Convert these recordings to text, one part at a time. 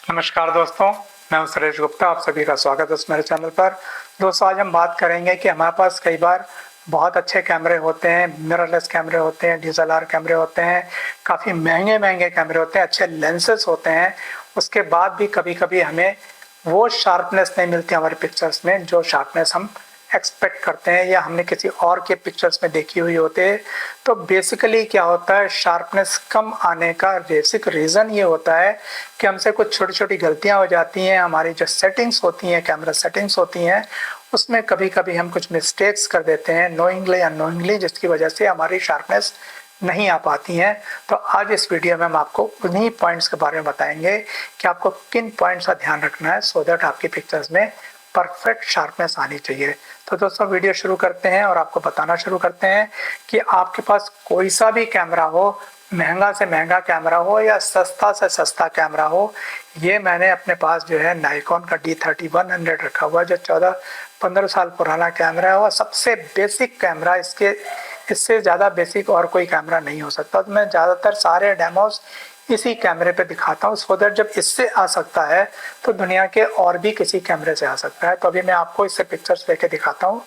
नमस्कार दोस्तों, मैं हूं सुरेश गुप्ता। आप सभी का स्वागत है मेरे चैनल पर। दोस्तों, आज हम बात करेंगे कि हमारे पास कई बार बहुत अच्छे कैमरे होते हैं, मिररलेस कैमरे होते हैं, डीएसएलआर कैमरे होते हैं, काफ़ी महंगे महंगे कैमरे होते हैं, अच्छे लेंसेज होते हैं। उसके बाद भी कभी कभी हमें वो शार्पनेस नहीं मिलती हमारे पिक्चर्स में जो शार्पनेस हम एक्सपेक्ट करते हैं या हमने किसी और के पिक्चर्स में देखी हुई होते हैं। तो बेसिकली क्या होता है, शार्पनेस कम आने का बेसिक रीज़न ये होता है कि हमसे कुछ छोटी छोटी गलतियां हो जाती हैं। हमारी जो सेटिंग्स होती हैं, कैमरा सेटिंग्स होती हैं, उसमें कभी कभी हम कुछ मिस्टेक्स कर देते हैं नोइंगली अननोइंगली, जिसकी वजह से हमारी शार्पनेस नहीं आ पाती हैं। तो आज इस वीडियो में हम आपको उन्हीं पॉइंट्स के बारे में बताएंगे कि आपको किन पॉइंट्स का ध्यान रखना है सो दैट आपकी पिक्चर्स में परफेक्ट शार्पनेस आनी चाहिए। तो दोस्तों, वीडियो शुरू करते हैं और आपको बताना शुरू करते हैं कि आपके पास कोई सा भी कैमरा हो, महंगा से महंगा कैमरा हो या सस्ता से सस्ता कैमरा हो, ये मैंने अपने पास जो है नाइकॉन का D3100 रखा हुआ है, जो 14-15 साल पुराना कैमरा है और सबसे बेसिक कैमरा। इससे ज़्यादा बेसिक और कोई कैमरा नहीं हो सकता। तो मैं ज़्यादातर सारे डेमोस इसी कैमरे पे दिखाता हूँ, सो दैट जब इससे आ सकता है तो दुनिया के और भी किसी कैमरे से आ सकता है। तो अभी मैं आपको इससे पिक्चर्स लेके दिखाता हूँ।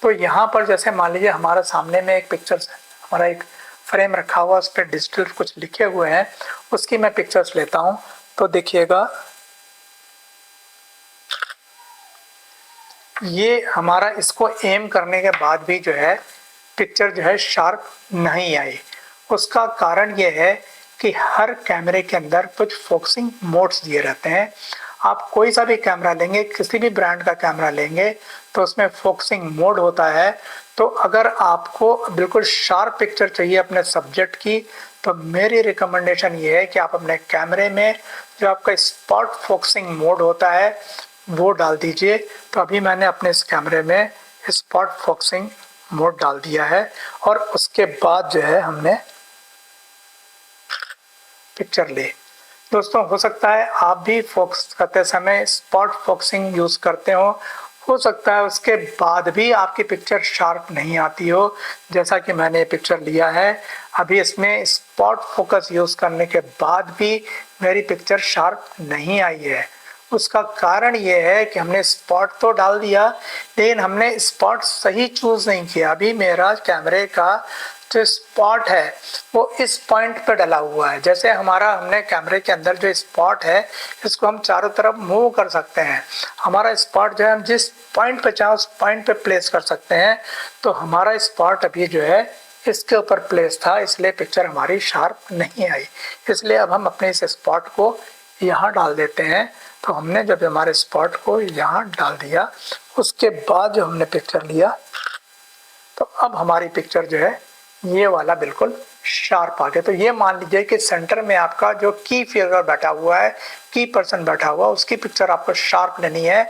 तो यहाँ पर जैसे मान लीजिए हमारा सामने में एक पिक्चर्स, हमारा एक फ्रेम रखा हुआ, उस पर डिजिटल कुछ लिखे हुए हैं, उसकी मैं पिक्चर्स लेता हूँ। तो देखिएगा, ये हमारा इसको एम करने के बाद भी जो है पिक्चर जो है शार्प नहीं आई। उसका कारण ये है कि हर कैमरे के अंदर कुछ फोकसिंग मोड्स दिए रहते हैं। आप कोई सा भी कैमरा लेंगे, किसी भी ब्रांड का कैमरा लेंगे, तो उसमें फोकसिंग मोड होता है। तो अगर आपको बिल्कुल शार्प पिक्चर चाहिए अपने सब्जेक्ट की, तो मेरी रिकमेंडेशन ये है कि आप अपने कैमरे में जो आपका स्पॉट फोकसिंग मोड होता है वो डाल दीजिए। तो अभी मैंने अपने इस कैमरे में स्पॉट फोकसिंग मोड डाल दिया है और उसके बाद जो है हमने पिक्चर ली। दोस्तों, हो सकता है आप भी फोकस करते समय स्पॉट फोकसिंग यूज करते हो सकता है उसके बाद भी आपकी पिक्चर शार्प नहीं आती हो, जैसा कि मैंने पिक्चर लिया है। अभी इसमें स्पॉट फोकस यूज करने के बाद भी मेरी पिक्चर शार्प नहीं आई है। उसका कारण ये है कि हमने स्पॉट तो डाल दिया, लेकिन हमने स्पॉट सही चूज नहीं किया। अभी मेरा कैमरे का जो स्पॉट है वो इस पॉइंट पर डला हुआ है। जैसे हमने कैमरे के अंदर जो स्पॉट है, इसको हम चारों तरफ मूव कर सकते हैं। हमारा स्पॉट जो है हम जिस पॉइंट पे चाहे उस पॉइंट पे प्लेस कर सकते हैं। तो हमारा स्पॉट अभी जो है इसके ऊपर प्लेस था, इसलिए पिक्चर हमारी शार्प नहीं आई। इसलिए अब हम अपने इस स्पॉट को यहाँ डाल देते हैं। तो हमने जब हमारे स्पॉट को यहाँ डाल दिया, उसके बाद जो हमने पिक्चर लिया, तो अब हमारी पिक्चर जो है ये वाला बिल्कुल शार्प आ गया। तो ये मान लीजिए कि सेंटर में आपका जो की फिगर बैठा हुआ है, की पर्सन बैठा हुआ, उसकी पिक्चर आपको शार्प लेनी है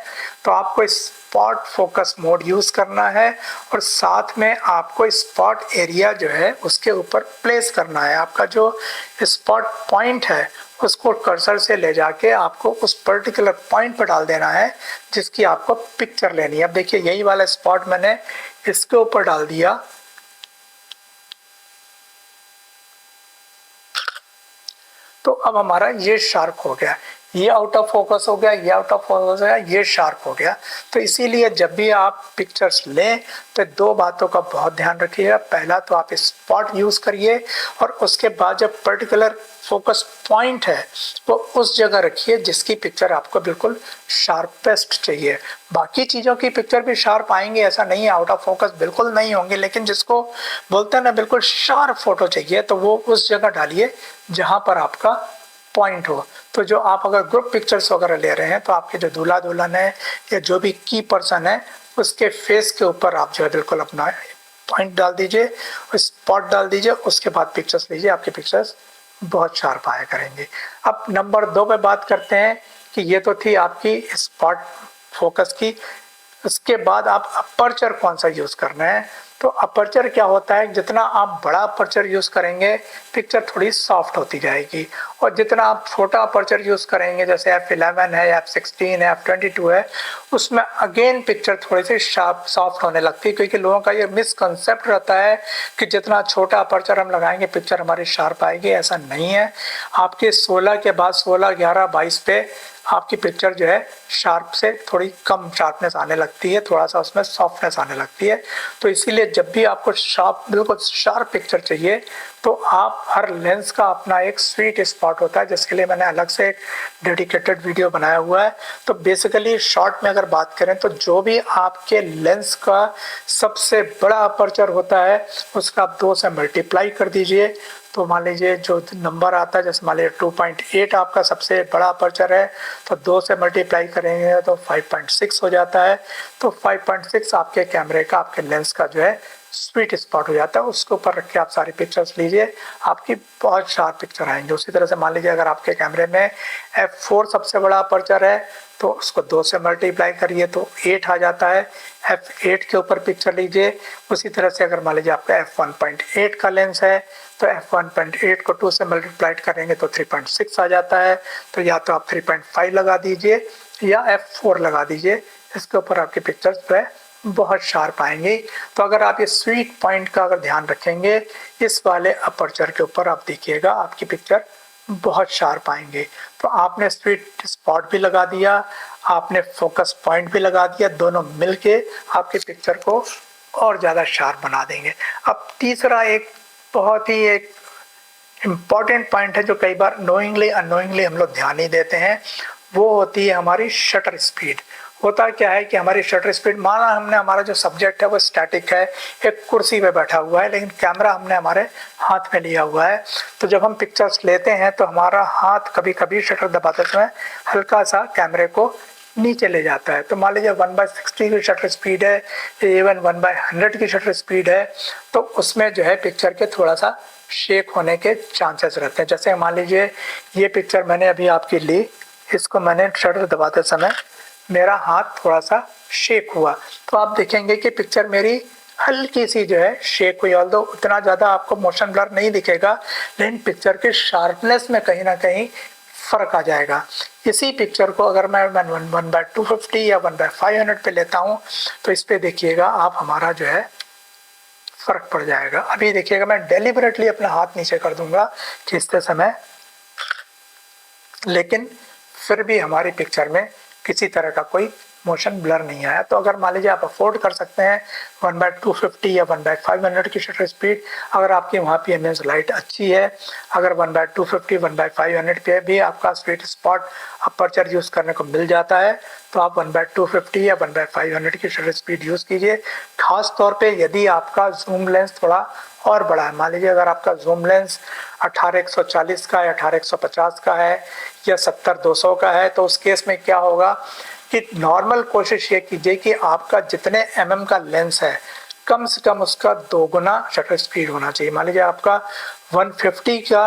तो आपको स्पॉट फोकस मोड यूज करना है और साथ में आपको स्पॉट एरिया जो है उसके ऊपर प्लेस करना है। आपका जो स्पॉट पॉइंट है उसको कर्सर से ले जाके आपको उस पर्टिकुलर पॉइंट पर डाल देना है जिसकी आपको पिक्चर लेनी है। अब देखिए, यही वाला स्पॉट मैंने इसके ऊपर डाल दिया। तो अब हमारा ये शार्प हो गया, ये आउट ऑफ फोकस हो गया, ये आउट ऑफ फोकस हो गया, ये शार्प हो गया। तो इसीलिए जब भी आप पिक्चर्स लें तो दो बातों का बहुत ध्यान रखिएगा। पहला तो आप स्पॉट यूज करिए और उसके बाद जब पर्टिकुलर फोकस पॉइंट है वो उस जगह रखिए जिसकी पिक्चर आपको बिल्कुल शार्पेस्ट चाहिए। बाकी चीज़ों की पिक्चर भी शार्प आएंगे, ऐसा नहीं है, आउट ऑफ फोकस बिल्कुल नहीं होंगे, लेकिन जिसको बोलते हैं ना बिल्कुल शार्प फोटो चाहिए, तो वो उस जगह डालिए जहाँ पर आपका पॉइंट हो। तो जो आप अगर ग्रुप पिक्चर्स वगैरह ले रहे हैं तो आपके जो दूल्हा दुल्हन है या जो भी की पर्सन है उसके फेस के ऊपर आप जो है बिल्कुल अपना पॉइंट डाल दीजिए, स्पॉट डाल दीजिए, उसके बाद पिक्चर्स लीजिए, आपकी पिक्चर्स बहुत शार्प आया करेंगे। अब नंबर 2 पे बात करते हैं कि ये तो थी आपकी स्पॉट फोकस की। उसके बाद आप अपर्चर कौन सा यूज करना है। तो अपर्चर क्या होता है, जितना आप बड़ा अपर्चर यूज़ करेंगे पिक्चर थोड़ी सॉफ्ट होती जाएगी, और जितना आप छोटा अपर्चर यूज़ करेंगे जैसे f11 है, f16 है, f22 है, उसमें अगेन पिक्चर थोड़ी सी शार्प सॉफ्ट होने लगती है। क्योंकि लोगों का ये मिसकंसेप्ट रहता है कि जितना छोटा अपर्चर हम लगाएंगे पिक्चर हमारी शार्प आएगी, ऐसा नहीं है। आपके 16 के बाद 16, 11, 22 पे आपकी पिक्चर जो है शार्प से थोड़ी कम शार्पनेस आने लगती है, थोड़ा सा उसमें सॉफ्टनेस आने लगती है। तो इसीलिए जब भी आपको शार्प, बिल्कुल शार्प पिक्चर चाहिए तो आप हर लेंस का अपना एक स्वीट स्पॉट होता है, जिसके लिए मैंने अलग से एक डेडिकेटेड वीडियो बनाया हुआ है। तो बेसिकली शॉर्ट में अगर बात करें तो जो भी आपके लेंस का सबसे बड़ा अपर्चर होता है उसका आप 2 से मल्टीप्लाई कर दीजिए, तो मान लीजिए जो नंबर आता है, जैसे मान लीजिए 2.8 आपका सबसे बड़ा अपर्चर है, तो 2 से मल्टीप्लाई करेंगे तो 5.6 हो जाता है। तो 5.6 आपके कैमरे का, आपके लेंस का जो है स्वीट स्पॉट हो जाता है। उसके ऊपर रख के आप सारी पिक्चर्स लीजिए, आपकी बहुत शार्प पिक्चर आएंगे। उसी तरह से मान लीजिए अगर आपके कैमरे में f4 सबसे बड़ा अपर्चर है तो उसको 2 से मल्टीप्लाई करिए तो 8 आ जाता है, f8 के ऊपर पिक्चर लीजिए। उसी तरह से अगर मान लीजिए आपका f1.8 का लेंस है तो f1.8 को 2 से मल्टीप्लाई करेंगे तो 3.6 आ जाता है। तो या तो आप 3.5 लगा दीजिए या f4 लगा दीजिए, इसके ऊपर आपकी पिक्चर्स जो है बहुत शार्प आएंगी। तो अगर आप ये स्वीट पॉइंट का अगर ध्यान रखेंगे इस वाले अपर्चर के ऊपर, आप देखिएगा आपकी पिक्चर बहुत शार्प आएंगे। तो आपने स्वीट स्पॉट भी लगा दिया, आपने फोकस पॉइंट भी लगा दिया, दोनों मिलके आपकी पिक्चर को और ज़्यादा शार्प बना देंगे। अब तीसरा एक बहुत ही एक इम्पॉर्टेंट पॉइंट है जो कई बार नोइंगली अनोइंगली हम लोग ध्यान नहीं देते हैं, वो होती है हमारी शटर स्पीड। होता क्या है कि हमारी शटर स्पीड, माना हमने हमारा जो सब्जेक्ट है वो स्टैटिक है, एक कुर्सी पे बैठा हुआ है, लेकिन कैमरा हमने हमारे हाथ में लिया हुआ है। तो जब हम पिक्चर्स लेते हैं तो हमारा हाथ कभी कभी शटर दबाते समय हल्का सा कैमरे को नीचे ले जाता है। तो मान लीजिए 1/60 की शटर स्पीड है, इवन 1/100 की शटर स्पीड है, तो उसमें जो है पिक्चर के थोड़ा सा शेक होने के चांसेस रहते हैं। जैसे मान लीजिए ये पिक्चर मैंने अभी आपकी ली, इसको मैंने शटर दबाते समय मेरा हाथ थोड़ा सा शेक हुआ, तो आप देखेंगे कि पिक्चर मेरी हल्की सी जो है शेक हुई। ऑल्दो उतना ज़्यादा आपको मोशन ब्लर नहीं दिखेगा, लेकिन पिक्चर के शार्पनेस में कहीं ना कहीं फ़र्क आ जाएगा। इसी पिक्चर को अगर मैं 1/250 या 1/500 पे लेता हूँ तो इस पे देखिएगा आप, हमारा जो है फ़र्क पड़ जाएगा। अभी देखिएगा मैं डेलिबरेटली अपना हाथ नीचे कर दूंगा खींचते समय, लेकिन फिर भी हमारी पिक्चर में किसी तरह का कोई मोशन ब्लर नहीं आया। तो अगर मान लीजिए आप अफोर्ड कर सकते हैं 1/250 या 1/500 की शटर स्पीड, अगर आपकी वहाँ पे इमेज लाइट अच्छी है, अगर 1/250 1/500 पे भी आपका स्वीट स्पॉट अपर्चर यूज़ करने को मिल जाता है तो आप 1/250 या 1/500 की शटर स्पीड यूज़ कीजिए। खास तौर पे यदि आपका जूम लेंस थोड़ा और बड़ा है, मान लीजिए अगर आपका जूम लेंस 18-140 का है, 18-150 का है या 70-200 का है, तो उस केस में क्या होगा कि नॉर्मल कोशिश ये कीजिए कि आपका जितने mm का लेंस है कम से कम उसका 2 गुना शटर स्पीड होना चाहिए। मान लीजिए आपका 150 का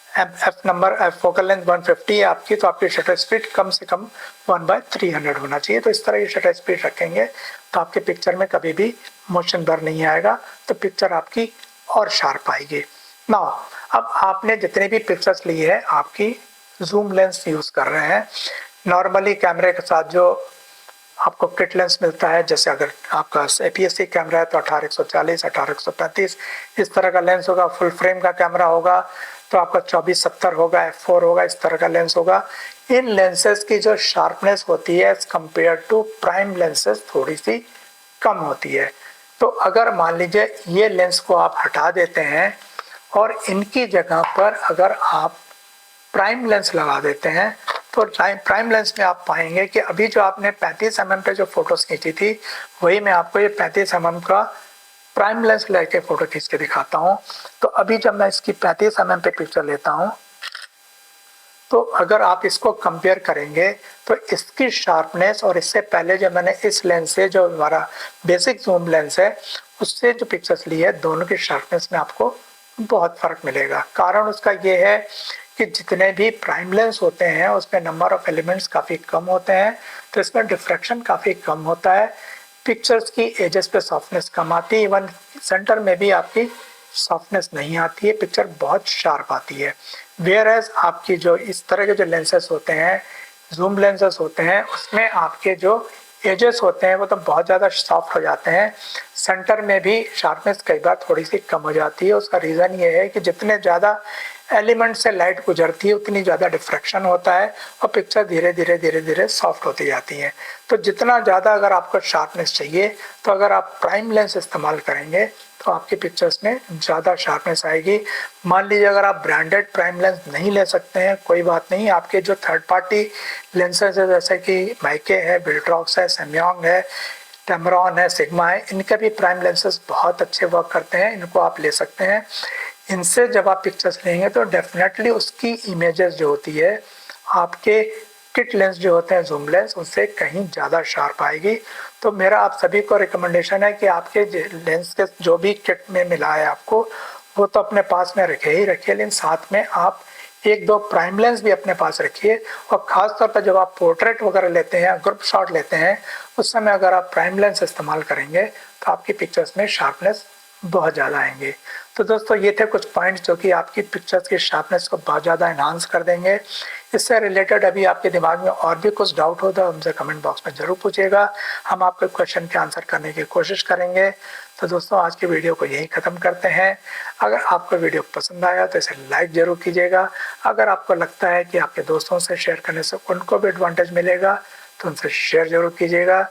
एफ नंबर फोकल लेंथ 150 है आपकी, तो आपकी शटर स्पीड कम से कम 1/300 होना चाहिए। तो इस तरह की शटर स्पीड रखेंगे तो आपके पिक्चर में कभी भी मोशन ब्लर नहीं आएगा, तो पिक्चर आपकी और शार्प आएगी। नाउ अब आपने जितने भी पिक्चर्स ली है आपकी जूम लेंस यूज़ कर रहे हैं, नॉर्मली कैमरे के साथ जो आपको किट लेंस मिलता है, जैसे अगर आपका APS-C कैमरा है तो 18-140, 18-135 इस तरह का लेंस होगा। फुल फ्रेम का कैमरा होगा तो आपका 24-70 होगा, f4 होगा, इस तरह का लेंस होगा। इन लेंसेज की जो शार्पनेस होती है as compare to prime lenses थोड़ी सी कम होती है। तो अगर मान लीजिए ये लेंस को आप हटा देते हैं और इनकी जगह पर अगर आप प्राइम लेंस लगा देते हैं तो प्राइम लेंस में आप पाएंगे कि अभी जो आपने 35 mm पे जो फोटोज खींची थी वही मैं आपको ये 35 mm का प्राइम लेंस लेके फोटो खींच के दिखाता हूँ। तो अभी जब मैं इसकी 35 mm पे पिक्चर लेता हूँ तो अगर आप इसको कंपेयर करेंगे तो इसकी शार्पनेस और इससे पहले जो मैंने इस लेंस से, जो हमारा बेसिक जूम लेंस है, उससे जो पिक्चर्स ली है, दोनों की शार्पनेस में आपको बहुत फ़र्क मिलेगा। कारण उसका ये है कि जितने भी प्राइम लेंस होते हैं उसमें नंबर ऑफ एलिमेंट्स काफ़ी कम होते हैं, तो इसमें डिफ्रैक्शन काफ़ी कम होता है। पिक्चर्स की एजेस पे सॉफ्टनेस कम आती है, इवन सेंटर में भी आपकी सॉफ्टनेस नहीं आती है, पिक्चर बहुत शार्प आती है। वेयर एज आपकी जो इस तरह के जो लेंसेज होते हैं, जूम लेंसेज होते हैं, उसमें आपके जो एजेस होते हैं वो तो बहुत ज़्यादा सॉफ्ट हो जाते हैं, सेंटर में भी शार्पनेस कई बार थोड़ी सी कम हो जाती है। उसका रीज़न ये है कि जितने ज़्यादा एलिमेंट से लाइट गुजरती है उतनी ज़्यादा डिफ्रैक्शन होता है और पिक्चर धीरे धीरे सॉफ्ट होती जाती है। तो जितना ज़्यादा अगर आपको शार्पनेस चाहिए तो अगर आप प्राइम लेंस इस्तेमाल करेंगे तो आपकी पिक्चर्स में ज़्यादा शार्पनेस आएगी। मान लीजिए अगर आप ब्रांडेड प्राइम लेंस नहीं ले सकते हैं, कोई बात नहीं, आपके जो थर्ड पार्टी लेंसेज है जैसे कि माइके है, विल्ट्रॉक्स है, सैमयंग है, टेमरॉन है, सिग्मा है, इनके भी प्राइम लेंसेज बहुत अच्छे वर्क करते हैं, इनको आप ले सकते हैं। इनसे जब आप पिक्चर्स लेंगे तो डेफिनेटली उसकी इमेजेस जो होती है आपके किट लेंस जो होते हैं जूम लेंस उससे कहीं ज़्यादा शार्प आएगी। तो मेरा आप सभी को रिकमेंडेशन है कि आपके लेंस के जो भी किट में मिला है आपको वो तो अपने पास में रखे ही रखिए, लेकिन साथ में आप एक दो प्राइम लेंस भी अपने पास रखिए। और ख़ास तौर पर जब आप पोर्ट्रेट वगैरह लेते हैं, ग्रुप शॉट लेते हैं, उस समय अगर आप प्राइम लेंस इस्तेमाल करेंगे तो आपकी पिक्चर्स में शार्पनेस बहुत ज़्यादा आएंगे। तो दोस्तों ये थे कुछ पॉइंट्स जो कि आपकी पिक्चर्स की शार्पनेस को बहुत ज़्यादा एनहांस कर देंगे। इससे रिलेटेड अभी आपके दिमाग में और भी कुछ डाउट हो तो हमसे कमेंट बॉक्स में ज़रूर पूछिएगा, हम आपके क्वेश्चन के आंसर करने की कोशिश करेंगे। तो दोस्तों आज की वीडियो को यहीं ख़त्म करते हैं। अगर आपको वीडियो पसंद आया तो इसे लाइक ज़रूर कीजिएगा। अगर आपको लगता है कि आपके दोस्तों से शेयर करने से उनको भी एडवांटेज मिलेगा तो उनसे शेयर ज़रूर कीजिएगा।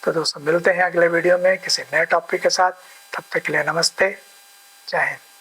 तो दोस्तों मिलते हैं अगले वीडियो में किसी नए टॉपिक के साथ, तब तक के लिए नमस्ते, जय हिंद।